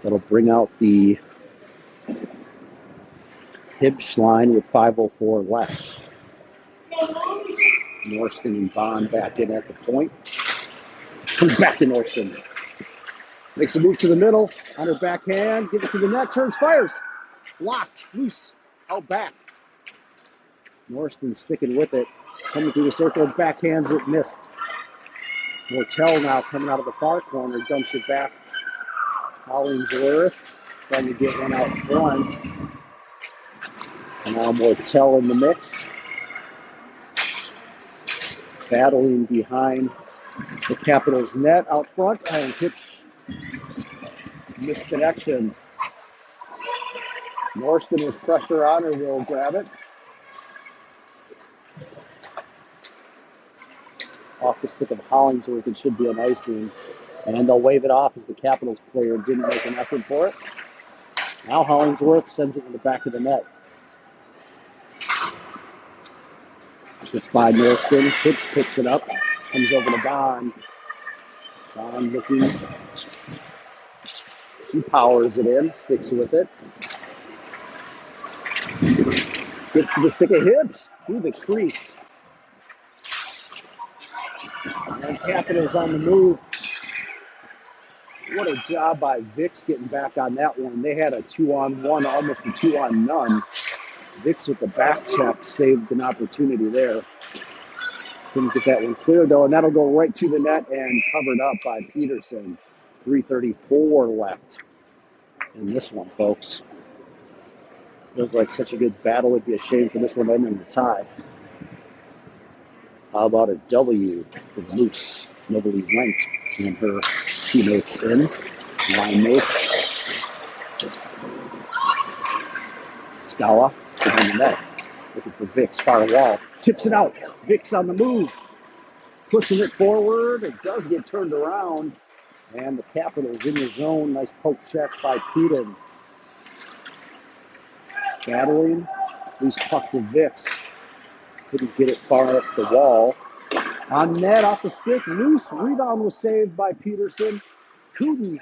That'll bring out the Hibsch line with 5:04 left. Norston and Bond back in at the point. Comes back to Norston. Makes a move to the middle. On her backhand. Gives it to the net. Turns, fires. Blocked. Loose. Out back. Norston sticking with it. Coming through the circle. Backhands it. Missed. Mortel now coming out of the far corner. Dumps it back. Hollingsworth trying to get one out front. And now Mortel in the mix. Battling behind the Capitals net out front. And Hibsch misconnection. Norston with pressure on her will grab it. Off the stick of Hollingsworth, it should be an icing. And they'll wave it off as the Capitals player didn't make an effort for it. Now Hollingsworth sends it to the back of the net. It's by Norston. Hibsch picks it up. Comes over to Bond. Bond looking. She powers it in. Sticks with it. Gets to the stick of Hibsch. Through the crease. And Capitals on the move. What a job by Vicks getting back on that one. They had a 2-on-1, almost a 2-on-none. Vicks with the back check saved an opportunity there. Couldn't get that one clear though, and that'll go right to the net and covered up by Peterson. 3:34 left in this one, folks. Feels like such a good battle. It'd be a shame for this one to end in the tie. How about a W for Moose? Nobody went, and her teammates in. Line mates. Scala behind the net. Looking for Vicks, far wall. Tips it out. Vicks on the move. Pushing it forward. It does get turned around. And the Capitals in the zone. Nice poke check by Peden. Battling. Loose puck to Vicks. Couldn't get it far up the wall. On net, off the stick, loose. Rebound was saved by Peterson. Kudin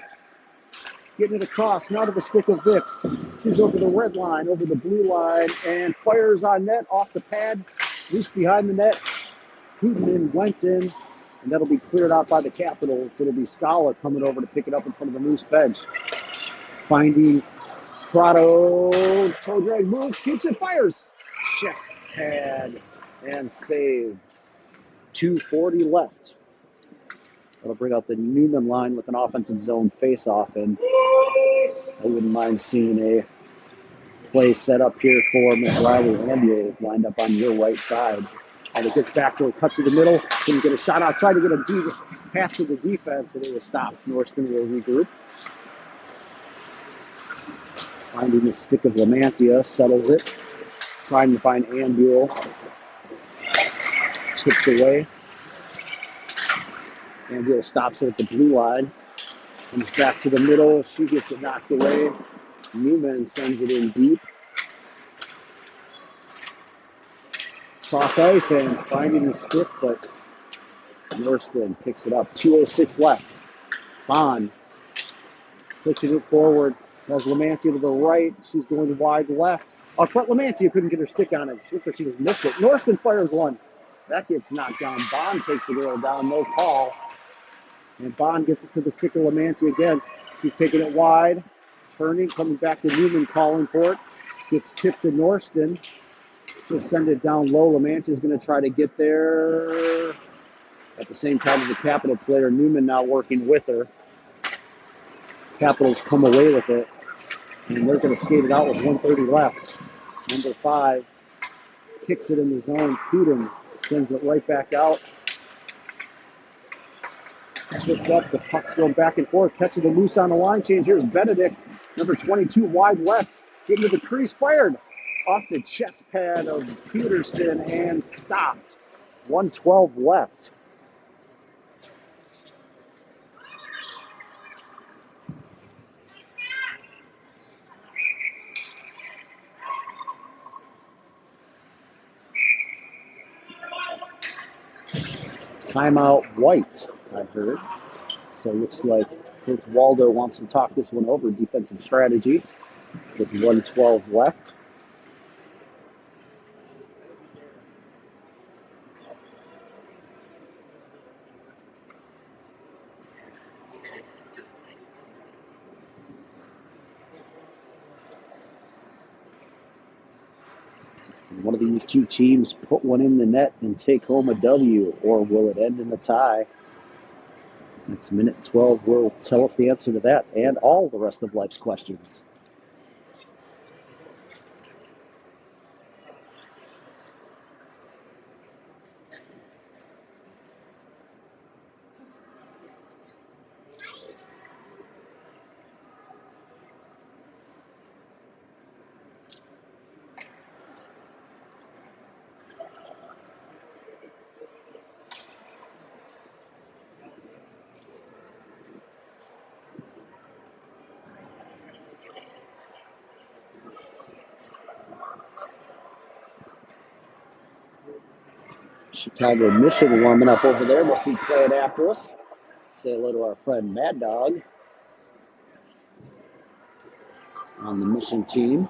getting it across, now to the stick of Vicks. She's over the red line, over the blue line, and fires on net, off the pad. Loose behind the net. Kudin in, went in, and that'll be cleared out by the Capitals. It'll be Scala coming over to pick it up in front of the Moose bench. Finding Prado, toe drag move, keeps it, fires. Just pad and save. 2:40 left. That'll bring out the Newman line with an offensive zone face-off, and I wouldn't mind seeing a play set up here for Miss Riley Ambuel lined up on your right side. And it gets back to her, cuts to the middle, couldn't get a shot out, tried to get a deep pass to the defense, and it was stopped. Norston will regroup. Finding the stick of Lamantia, settles it. Trying to find Ambuel. Tipped away. Ambuel stops it at the blue line. Comes back to the middle. She gets it knocked away. Newman sends it in deep. Cross ice and finding the stick, but Norston picks it up. 2:06 left. Bond pushing it forward. Has Lamantia to the right. She's going wide left. Up front, Lamantia couldn't get her stick on it. It looks like she just missed it. Norston fires one. That gets knocked down. Bond takes the girl down. No call. And Bond gets it to the stick of Lamantia again. She's taking it wide. Turning, coming back to Newman, calling for it. Gets tipped to Norston. She'll send it down low. Lamantia's going to try to get there. At the same time as the Capital player, Newman now working with her. Capitals come away with it. And they're going to skate it out with 1:30 left. Number 5 kicks it in the zone. Kuden sends it right back out. Slipped up. The puck's going back and forth. Catching the loose on the line change. Here's Benedict. Number 22 wide left. Getting to the crease. Fired off the chest pad of Peterson and stopped. 1:12 left. Timeout White, I heard. So it looks like Coach Waldo wants to talk this one over, defensive strategy, with 1:12 left. One of these two teams put one in the net and take home a W, or will it end in a tie? Next minute 12 will tell us the answer to that and all the rest of life's questions. Chicago Mission warming up over there. Must be playing after us. Say hello to our friend Mad Dog on the Mission team.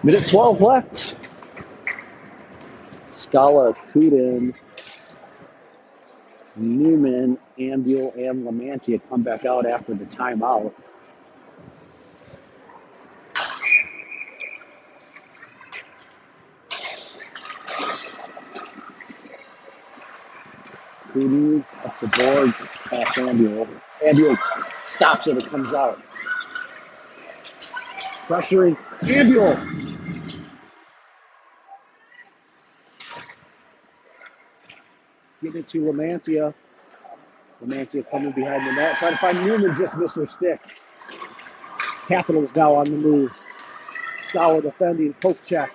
Minute 12 left. Scala, Kuden, Newman, Ambuel, and Lamantia come back out after the timeout. Kuden up the boards, past Ambuel. Ambuel stops it, it comes out. Pressuring Ambuel. Give it to Lamantia. Lamantia coming behind the net. Trying to find Newman, just missed her stick. Capitals now on the move. Scala defending, poke check.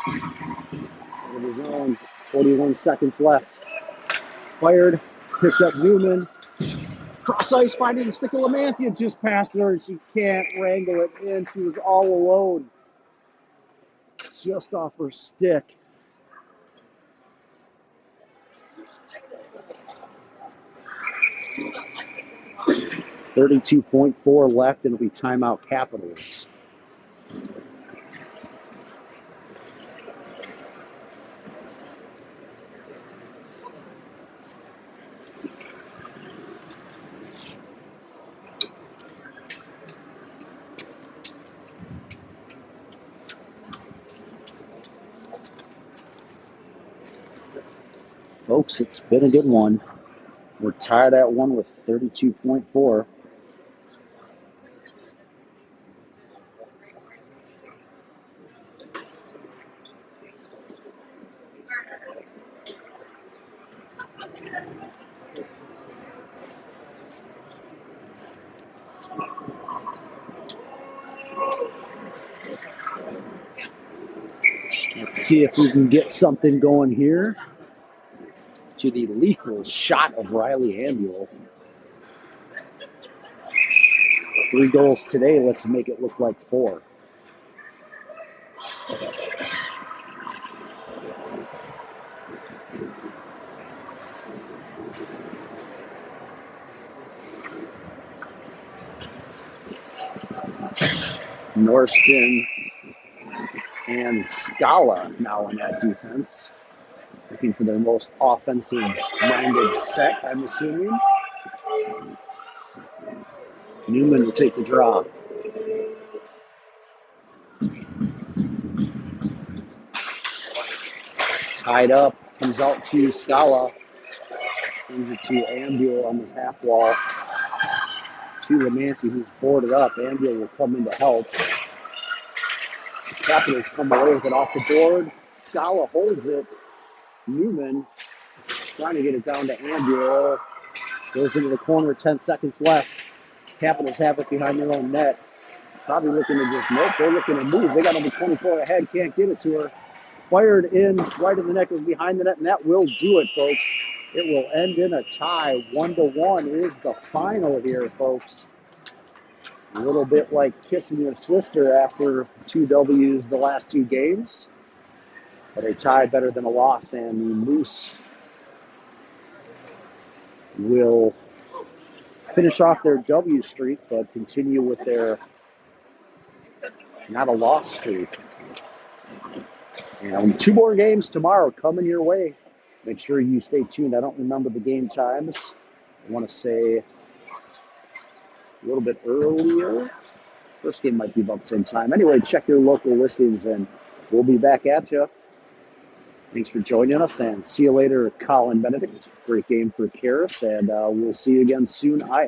Out of his own, 41 seconds left. Fired, picked up Newman. Cross ice, finding the stick of Lamantia, just past her, and she can't wrangle it in. She was all alone. Just off her stick. 32.4 left, and it'll be timeout Capitals. folks, it's been a good one. We're tied at one with 32.4. Let's see if we can get something going here. To the lethal shot of Riley Ambuel. 3 goals today. Let's make it look like 4. Norston and Scala now in that defense. Looking for their most offensive-minded set, I'm assuming. Newman will take the draw. Tied up, comes out to Scala. Brings it to Ambuel on this half wall. To Lamanti, who's boarded up. Ambuel will come in to help. Capitals come away with it off the board. Scala holds it. Newman trying to get it down to Ambuel. Goes into the corner, 10 seconds left. Capitals have it behind their own net. Probably looking to just nope. They're looking to move. They got number 24 ahead. Can't get it to her. Fired in right in the neck. It was behind the net, and that will do it, folks. It will end in a tie. 1-1 is the final here, folks. A little bit like kissing your sister after 2 W's the last 2 games. But a tie better than a loss, and the Moose will finish off their W streak, but continue with their not a loss streak. And 2 more games tomorrow coming your way. Make sure you stay tuned. I don't remember the game times. I want to say a little bit earlier. First game might be about the same time. Anyway, check your local listings, and we'll be back at you. Thanks for joining us, and see you later, Colin Benedict. Great game for Karis, and we'll see you again soon. I am